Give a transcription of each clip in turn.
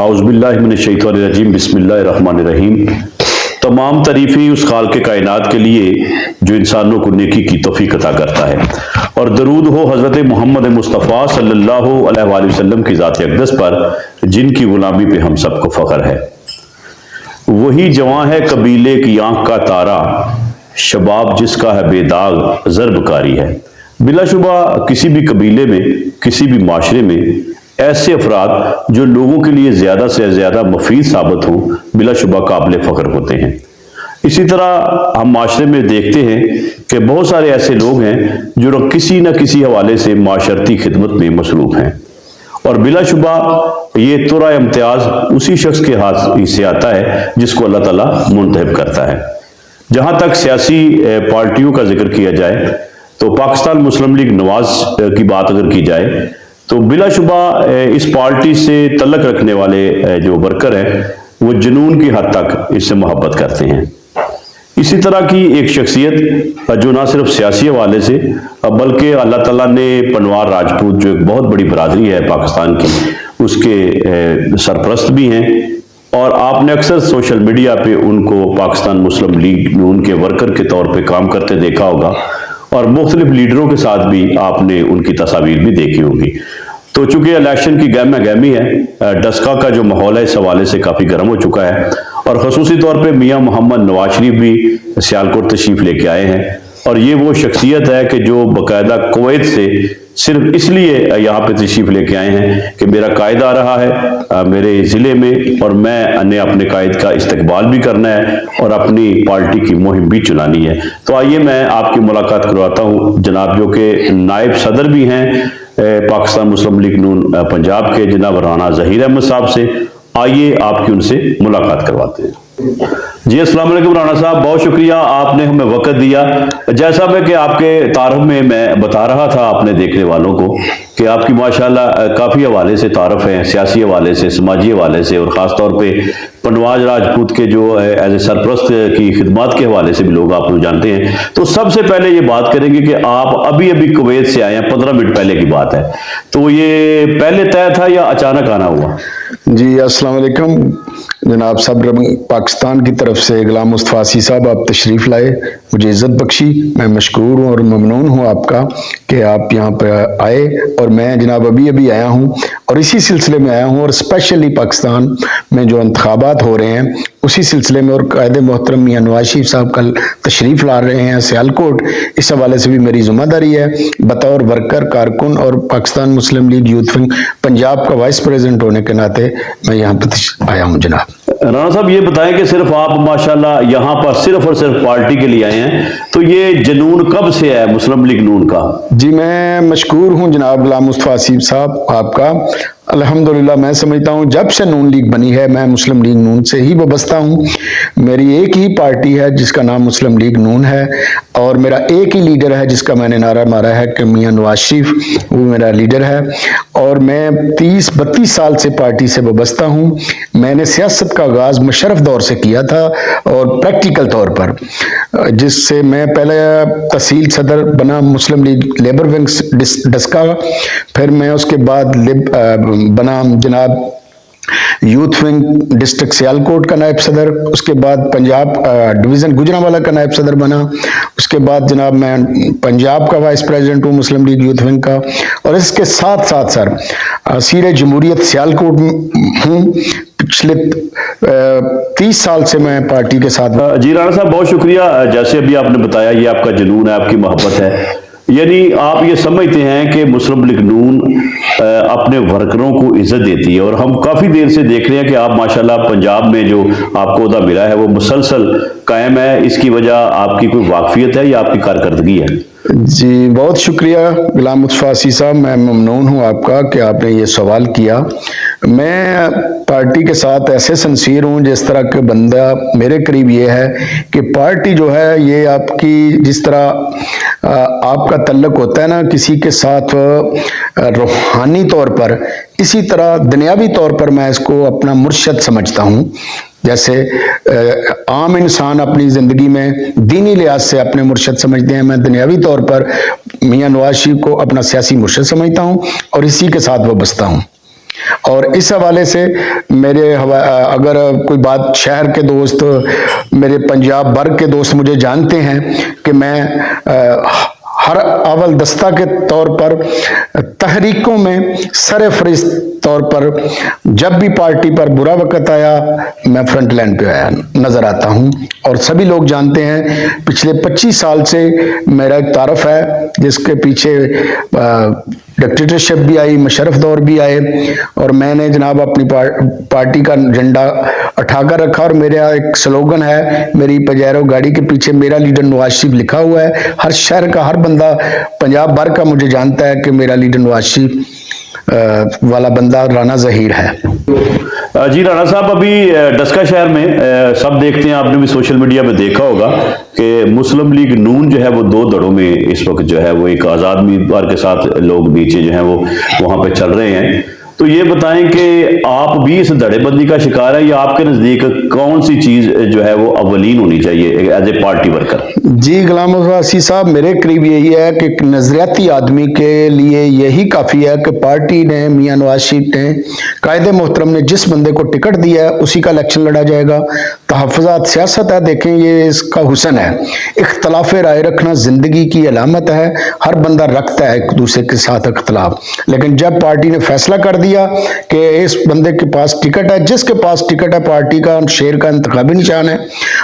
اعوذ باللہ من الشیطان الرجیم بسم اللہ الرحمن الرحیم۔ تمام تعریفیں اس خالق کائنات کے لیے جو انسانوں کو نیکی کی توفیق عطا کرتا ہے، اور درود ہو حضرت محمد مصطفیٰ صلی اللہ علیہ وآلہ وسلم کی ذات اقدس پر جن کی غلامی پہ ہم سب کو فخر ہے۔ وہی جواں ہے قبیلے کی آنکھ کا تارا، شباب جس کا ہے بے داغ ضرب کاری ہے۔ بلا شبہ کسی بھی قبیلے میں، کسی بھی معاشرے میں ایسے افراد جو لوگوں کے لیے زیادہ سے زیادہ مفید ثابت ہوں بلا شبہ قابل فخر ہوتے ہیں۔ اسی طرح ہم معاشرے میں دیکھتے ہیں کہ بہت سارے ایسے لوگ ہیں جو کسی نہ کسی حوالے سے معاشرتی خدمت میں مصروف ہیں، اور بلا شبہ یہ ترا امتیاز اسی شخص کے ہاتھ سے آتا ہے جس کو اللہ تعالیٰ منتخب کرتا ہے۔ جہاں تک سیاسی پارٹیوں کا ذکر کیا جائے تو پاکستان مسلم لیگ نواز کی بات اگر کی جائے تو بلا شبہ اس پارٹی سے تعلق رکھنے والے جو ورکر ہیں وہ جنون کی حد تک اس سے محبت کرتے ہیں۔ اسی طرح کی ایک شخصیت جو نہ صرف سیاسی حوالے سے بلکہ اللہ تعالیٰ نے پنوار راجپوت جو ایک بہت بڑی برادری ہے پاکستان کی، اس کے سرپرست بھی ہیں، اور آپ نے اکثر سوشل میڈیا پہ ان کو پاکستان مسلم لیگ نون کے ورکر کے طور پہ کام کرتے دیکھا ہوگا، اور مختلف لیڈروں کے ساتھ بھی آپ نے ان کی تصاویر بھی دیکھی ہوگی۔ تو چونکہ الیکشن کی گہمہ گہمی ہے، ڈسکا کا جو ماحول ہے اس حوالے سے کافی گرم ہو چکا ہے، اور خصوصی طور پہ میاں محمد نواز شریف بھی سیالکوٹ تشریف لے کے آئے ہیں، اور یہ وہ شخصیت ہے کہ جو باقاعدہ کویت سے صرف اس لیے یہاں پہ تشریف لے کے آئے ہیں کہ میرا قائد آ رہا ہے میرے ضلع میں، اور میں نے اپنے قائد کا استقبال بھی کرنا ہے اور اپنی پارٹی کی مہم بھی چلانی ہے۔ تو آئیے میں آپ کی ملاقات کرواتا ہوں جناب جو کہ نائب صدر بھی ہیں پاکستان مسلم لیگ نون پنجاب کے، جناب رانا ظہیر احمد صاحب سے۔ آئیے آپ کی ان سے ملاقات کرواتے ہیں۔ جی السلام علیکم رانا صاحب، بہت شکریہ آپ نے ہمیں وقت دیا۔ جیسا کہ آپ کے تعارف میں بتا رہا تھا اپنے دیکھنے والوں کو کہ آپ کی ماشاءاللہ کافی حوالے سے تعارف ہیں، سیاسی حوالے سے، سماجی حوالے سے، اور خاص طور پہ پنواز راجپوت کے جو ایز اے سرپرست کی خدمات کے حوالے سے بھی لوگ آپ کو جانتے ہیں۔ تو سب سے پہلے یہ بات کریں گے کہ آپ ابھی کویت سے آئے ہیں، 15 منٹ پہلے کی بات ہے، تو یہ پہلے طے تھا یا اچانک آنا ہوا؟ جی السلام علیکم جناب صدر پاکستان کی طرف سے غلام مصطفیٰ صاحب آپ تشریف لائے، مجھے عزت بخشی، میں مشکور ہوں اور ممنون ہوں آپ کا کہ آپ یہاں پہ آئے، اور میں جناب ابھی آیا ہوں اور اسی سلسلے میں آیا ہوں، اور اسپیشلی پاکستان میں جو انتخابات ہو رہے ہیں اسی سلسلے میں، اور قائد محترم میاں نواز شریف صاحب کل تشریف لا رہے ہیں سیالکوٹ، اس حوالے سے بھی میری ذمہ داری ہے بطور ورکر کارکن اور پاکستان مسلم لیگ یوتھ ونگ پنجاب کا وائس پریزیڈنٹ ہونے کے ناطے میں یہاں پہ آیا ہوں۔ جناب رانا صاحب یہ بتائیں کہ صرف آپ ماشاءاللہ یہاں پر صرف اور صرف پارٹی کے لیے آئے ہیں، تو یہ جنون کب سے ہے مسلم لیگ نون کا؟ جی میں مشکور ہوں جناب غلام مصطفیٰ صاحب آپ کا، الحمدللہ میں سمجھتا ہوں جب سے نون لیگ بنی ہے میں مسلم لیگ نون سے ہی وابستہ ہوں۔ میری ایک ہی پارٹی ہے جس کا نام مسلم لیگ نون ہے، اور میرا ایک ہی لیڈر ہے جس کا میں نے نعرہ مارا ہے کہ میاں نواز شریف وہ میرا لیڈر ہے، اور میں 30-32 سال سے پارٹی سے وابستہ ہوں۔ میں نے سیاست کا آغاز مشرف دور سے کیا تھا، اور پریکٹیکل طور پر، جس سے میں پہلے تحصیل صدر بنا مسلم لیگ لیبر ونگ ڈسکا، پھر میں اس کے بعد بنا جناب یوتھ ونگ ڈسٹرکٹ سیالکوٹ کا نائب صدر، اس کے بعد پنجاب ڈویژن گجرانوالہ کا نائب صدر بنا، اس کے بعد جناب میں پنجاب کا وائس پریزیڈنٹ ہوں مسلم لیگ یوتھ ونگ کا، اور اس کے ساتھ ساتھ سر اسیر جمہوریت سیالکوٹ ہوں۔ پچھلے 30 سال سے میں پارٹی کے ساتھ۔ جی رانا صاحب بہت شکریہ، جیسے ابھی آپ نے بتایا یہ آپ کا جنون ہے، آپ کی محبت ہے، یعنی آپ یہ سمجھتے ہیں کہ مسلم لیگ نون اپنے ورکروں کو عزت دیتی ہے، اور ہم کافی دیر سے دیکھ رہے ہیں کہ آپ ماشاءاللہ پنجاب میں جو آپ کو عہدہ ملا ہے وہ مسلسل قائم ہے، اس کی وجہ آپ کی کوئی واقفیت ہے یا آپ کی کارکردگی ہے؟ جی بہت شکریہ غلام مصطفیٰ صاحب، میں ممنون ہوں آپ کا کہ آپ نے یہ سوال کیا۔ میں پارٹی کے ساتھ ایسے سنسیر ہوں جس طرح کہ بندہ میرے قریب یہ ہے کہ پارٹی جو ہے یہ آپ کی، جس طرح آپ کا تعلق ہوتا ہے نا کسی کے ساتھ روحانی طور پر، اسی طرح دنیاوی طور پر میں اس کو اپنا مرشد سمجھتا ہوں۔ جیسے عام انسان اپنی زندگی میں دینی لحاظ سے اپنے مرشد سمجھتے ہیں، میں دنیاوی طور پر میاں نواز شریف کو اپنا سیاسی مرشد سمجھتا ہوں اور اسی کے ساتھ وابستہ ہوں۔ اور اس حوالے سے اگر کوئی بات شہر کے دوست، میرے پنجاب بھر کے دوست مجھے جانتے ہیں کہ میں ہر اول دستہ کے طور پر تحریکوں میں سر فہرست طور پر جب بھی پارٹی پر برا وقت آیا میں فرنٹ لائن پہ نظر آتا ہوں، اور سبھی لوگ جانتے ہیں پچھلے 25 سال سے میرا ایک تعارف ہے جس کے پیچھے ڈکٹیٹرشپ بھی آئی، مشرف دور بھی آئے، اور میں نے جناب اپنی پارٹی کا جھنڈا اٹھا کر رکھا، اور میرا ایک سلوگن ہے، میری پجیرو گاڑی کے پیچھے میرا لیڈر نواز شریف لکھا ہوا ہے۔ ہر شہر کا ہر بندہ پنجاب بھر کا مجھے جانتا ہے کہ میرا لیڈر نواز شریف والا بندہ رانا ظہیر ہے۔ جی رانا صاحب، ابھی ڈسکا شہر میں سب دیکھتے ہیں، آپ نے بھی سوشل میڈیا میں دیکھا ہوگا کہ مسلم لیگ نون جو ہے وہ دو دھڑوں میں اس وقت جو ہے وہ ایک آزاد امیدوار کے ساتھ لوگ نیچے جو ہیں وہ وہاں پہ چل رہے ہیں، تو یہ بتائیں کہ آپ بھی اس دھڑے بندی کا شکار ہیں، یا آپ کے نزدیک کون سی چیز جو ہے وہ اولین ہونی چاہیے ایز اے پارٹی ورکر؟ جی غلام عباسی صاحب، میرے قریب یہی ہے کہ نظریاتی آدمی کے لیے یہی کافی ہے کہ پارٹی نے، میاں نواز شریف نے، قائد محترم نے جس بندے کو ٹکٹ دیا ہے اسی کا الیکشن لڑا جائے گا۔ تحفظات سیاست ہے، دیکھیں یہ اس کا حسن ہے، اختلاف رائے رکھنا زندگی کی علامت ہے، ہر بندہ رکھتا ہے ایک دوسرے کے ساتھ اختلاف، لیکن جب پارٹی نے فیصلہ کر دیا کہ اس بندے کے پاس ٹکٹ ہے، جس کے پاس ٹکٹ ہے پارٹی کا شیر کا انتخابی نشان ہے،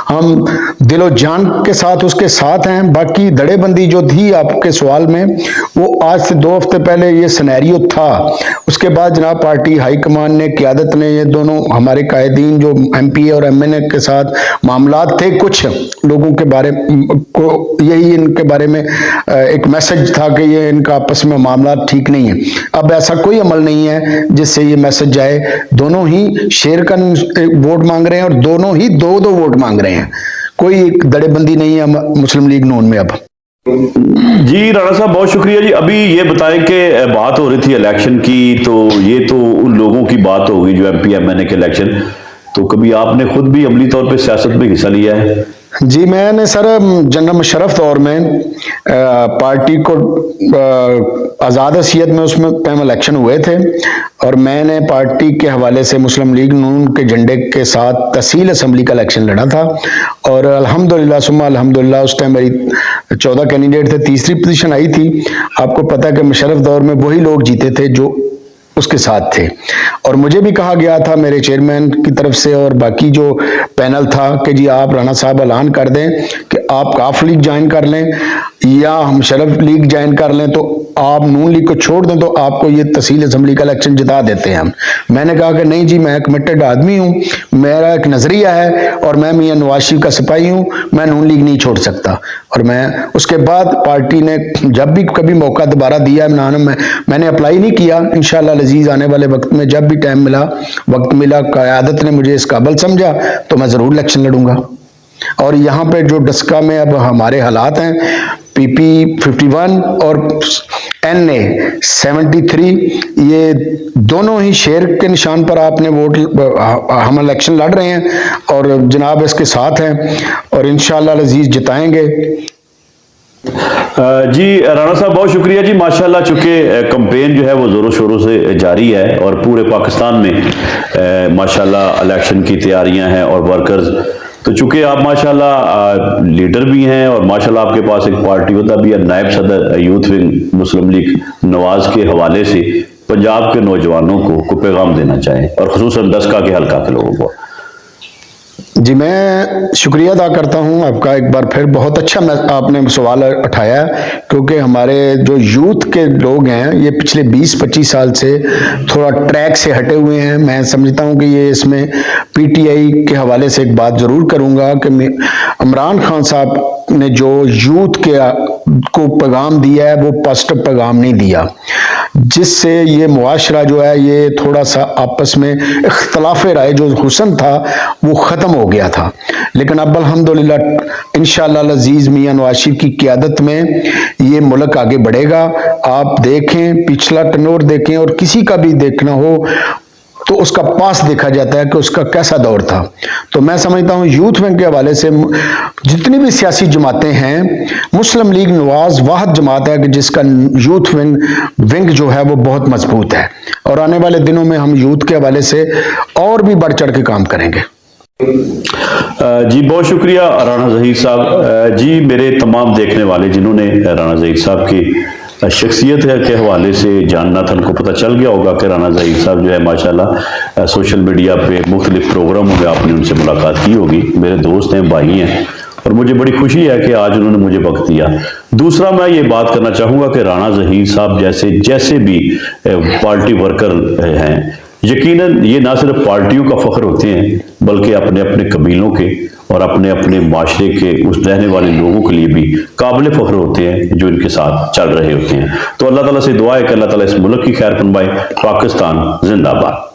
ہم دل و جان کے ساتھ اس کے ساتھ ہیں۔ باقی دھڑے بندی جو تھی آپ کے سوال میں، وہ آج سے 2 ہفتے پہلے یہ سینیریو تھا، اس کے بعد جناب پارٹی ہائی کمان نے، قیادت نے، یہ دونوں ہمارے قائدین جو ایم پی اے اور ایم این اے کے ساتھ معاملات تھے، کچھ لوگوں کے بارے کو یہی ان کے بارے میں ایک میسج تھا کہ یہ ان کا آپس میں معاملات ٹھیک نہیں ہیں۔ اب ایسا کوئی عمل نہیں ہے جس سے یہ میسج جائے، دونوں ہی شیر کا ووٹ مانگ رہے ہیں اور دونوں ہی 2 ووٹ مانگ رہے ہیں، کوئی ایک دڑے بندی نہیں ہے مسلم لیگ نون میں اب۔ جی رانا صاحب بہت شکریہ جی۔ ابھی یہ بتائیں کہ بات ہو رہی تھی الیکشن کی، تو یہ تو ان لوگوں کی بات ہوگی جو ایم پی ایم این اے کے الیکشن، تو کبھی آپ نے خود بھی عملی طور پہ سیاست میں حصہ لیا ہے؟ جی میں نے سر جنرل مشرف دور میں پارٹی کو آزاد حیثیت میں اس میں ٹائم الیکشن ہوئے تھے، اور میں نے پارٹی کے حوالے سے مسلم لیگ نون کے جھنڈے کے ساتھ تحصیل اسمبلی کا الیکشن لڑا تھا، اور الحمدللہ ثم الحمدللہ اس ٹائم میری 14 کینڈیڈیٹ تھے، تیسری پوزیشن آئی تھی۔ آپ کو پتہ ہے کہ مشرف دور میں وہی لوگ جیتے تھے جو اس کے ساتھ تھے، اور مجھے بھی کہا گیا تھا میرے چیئرمین کی طرف سے اور باقی جو پینل تھا کہ جی آپ رانا صاحب اعلان کر دیں کہ آپ کاف لیگ جوائن کر لیں یا مشرف لیگ جوائن کر لیں، تو آپ نون لیگ کو چھوڑ دیں تو آپ کو یہ تحصیل اسمبلی کا الیکشن جتا دیتے ہیں۔ میں نے کہا کہ نہیں جی، میں کمیٹڈ آدمی ہوں، میرا ایک نظریہ ہے، اور میں میاں نواز شریف کا سپاہی ہوں، میں نون لیگ نہیں چھوڑ سکتا۔ اور میں اس کے بعد پارٹی نے جب بھی کبھی موقع دوبارہ دیا میں نے اپلائی نہیں کیا، انشاءاللہ العزیز آنے والے وقت میں جب بھی ٹائم ملا، وقت ملا، قیادت نے مجھے اس قابل سمجھا تو میں ضرور الیکشن لڑوں گا۔ اور یہاں پہ جو ڈسکا میں اب ہمارے حالات ہیں، پی پی 51 اور این اے 73، یہ دونوں ہی شیر کے نشان پر آپ نے ووٹ، ہم الیکشن لڑ رہے ہیں اور جناب اس کے ساتھ ہیں، اور انشاءاللہ العزیز جتائیں گے۔ جی رانا صاحب بہت شکریہ جی، ماشاءاللہ چونکہ کمپین جو ہے وہ زوروں شوروں سے جاری ہے اور پورے پاکستان میں ماشاءاللہ الیکشن کی تیاریاں ہیں اور ورکرز، تو چونکہ آپ ماشاءاللہ لیڈر بھی ہیں اور ماشاءاللہ آپ کے پاس ایک پارٹی ہوتا بھی ہے، نائب صدر یوتھ ونگ مسلم لیگ نواز کے حوالے سے پنجاب کے نوجوانوں کو پیغام دینا چاہیں اور خصوصاً دسکا کے حلقہ کے لوگوں کو؟ جی میں شکریہ ادا کرتا ہوں آپ کا ایک بار پھر، بہت اچھا آپ نے سوال اٹھایا ہے، کیونکہ ہمارے جو یوتھ کے لوگ ہیں یہ پچھلے 20-25 سال سے تھوڑا ٹریک سے ہٹے ہوئے ہیں۔ میں سمجھتا ہوں کہ یہ اس میں پی ٹی آئی کے حوالے سے ایک بات ضرور کروں گا کہ عمران خان صاحب نے جو یوتھ کو پیغام دیا ہے وہ پازیٹو پیغام نہیں دیا، جس سے یہ معاشرہ جو ہے یہ تھوڑا سا آپس میں اختلاف رائے جو حسن تھا وہ ختم ہو گیا تھا، لیکن اب الحمدللہ انشاءاللہ العزیز میاں نواز شریف کی قیادت میں یہ ملک آگے بڑھے گا۔ آپ دیکھیں، پچھلا ٹنور دیکھیں اور کسی کا بھی دیکھنا ہو، تو اس کا پاس دیکھا جاتا ہے کہ اس کا کیسا دور تھا۔ تو میں سمجھتا ہوں یوتھ ونگ کے حوالے سے جتنی بھی سیاسی جماعتیں ہیں، مسلم لیگ نواز واحد جماعت ہے کہ جس کا یوتھ ونگ جو ہے وہ بہت مضبوط ہے، اور آنے والے دنوں میں ہم یوتھ کے حوالے سے اور بھی بڑھ چڑھ کے کام کریں گے۔ جی بہت شکریہ رانا ظہیر صاحب۔ جی میرے تمام دیکھنے والے جنہوں نے رانا ظہیر صاحب کی شخصیت کے حوالے سے جاننا تھا، ان کو پتہ چل گیا ہوگا کہ رانا ظہیر صاحب جو ہے ماشاءاللہ سوشل میڈیا پہ مختلف پروگراموں میں آپ نے ان سے ملاقات کی ہوگی، میرے دوست ہیں، بھائی ہیں، اور مجھے بڑی خوشی ہے کہ آج انہوں نے مجھے وقت دیا۔ دوسرا میں یہ بات کرنا چاہوں گا کہ رانا ظہیر صاحب جیسے بھی پارٹی ورکر ہیں، یقیناً یہ نہ صرف پارٹیوں کا فخر ہوتے ہیں بلکہ اپنے اپنے قبیلوں کے اور اپنے اپنے معاشرے کے اس رہنے والے لوگوں کے لیے بھی قابل فخر ہوتے ہیں جو ان کے ساتھ چل رہے ہوتے ہیں۔ تو اللہ تعالیٰ سے دعا ہے کہ اللہ تعالیٰ اس ملک کی خیر فرمائے۔ پاکستان زندہ باد۔